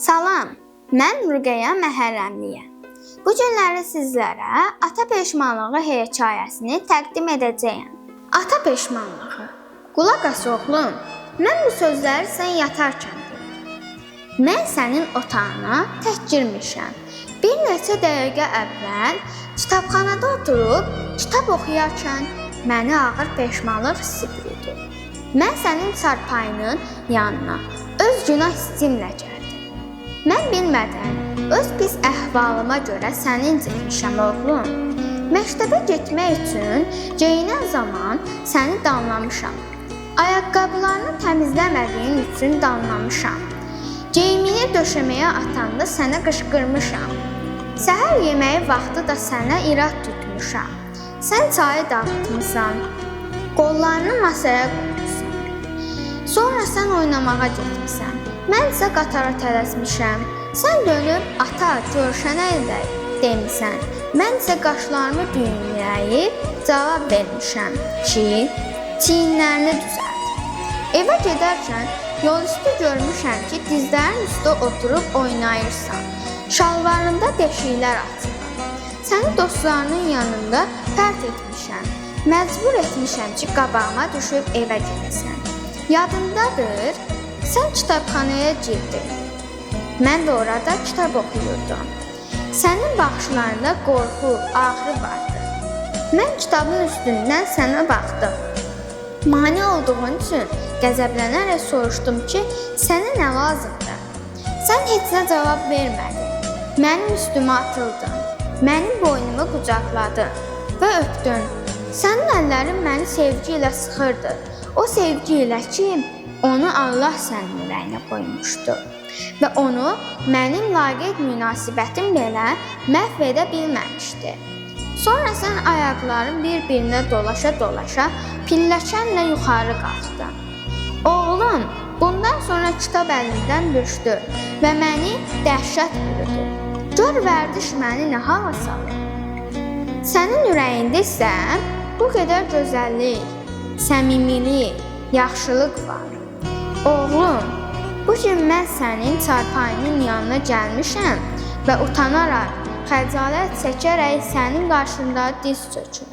Salam, mən Ruqəyyə Məhərrəmliyəm. Bu günləri sizlərə ata peşmanlığı hekayəsini təqdim edəcəyəm. Ata peşmanlığı. Qulaq as oğlum, mən bu sözləri sən yatarkən deyirəm. Mən sənin otağına tək girmişəm. Bir neçə dəqiqə əvvəl kitabxanada oturub kitab oxuyarkən məni ağır peşmanlıq hissi bürüdü. Mən sənin çarpayının yanına öz günah hissimlə gəldim. Mən bilmədən öz pis əhvalıma görə səni incitmişəm oğlum. Məktəbə getmək üçün geyinən zaman səni danlamışam. Ayaqqabılarını təmizləmədiyin üçün danlamışam. Geyimini döşəməyə atanda sənə qışqırmışam. Səhər yeməyi vaxtı da sənə irad tutmuşam. Sən çayı dağıtmısan, qollarını masaya qoymuşsan. Sonra sən oynamağa getmisən. Mən isə qatara tələsmişəm. Sən dönüb ata görüşənə demisən. Mən isə qaşlarımı düyünləyib cavab vermişəm ki, çiyinlərini düzəlt. Evə gedərkən yol üstü görmüşəm ki, dizlərin üstə oturub oynayırsan. Şalvarında deşiklər açılır. Səni dostlarının yanında pərt etmişəm. Məcbur etmişəm ki, qabağıma düşüb evə gedəsən. Yadındadır, sən kitabxanaya girdin. Mən də orada kitab oxuyurdum. Sənin baxışlarında qorxu, ağrı vardı. Mən kitabın üstündən sənə baxdım. Mane olduğun üçün qəzəblənərək soruşdum ki, sənə nə lazımdır? Sən heç nə cavab vermədin. Mənim üstümə atıldın. Mənim boynumu qucaqladın və öpdün. Sənin əllərin məni sevgi ilə sıxırdı. O sevgi ilə ki, onu Allah sənin ürəyinə qoymuşdu və onu mənim laqeyd münasibətim belə məhv edə bilməmişdi. Sonra sən ayaqların bir-birinə dolaşa-dolaşa pilləkənlə yuxarı qalxdın. Oğlum, bundan sonra kitab əlimdən düşdü və məni dəhşət bürüdü. Gör vərdiş məni nə hala salır. Sənin ürəyində isə bu qədər gözəllik, səmimilik, yaxşılıq var. Oğlum, bu gün mən sənin çarpayının yanına gəlmişəm və utanaraq, xəcalət çəkərək sənin qarşında diz çökürəm.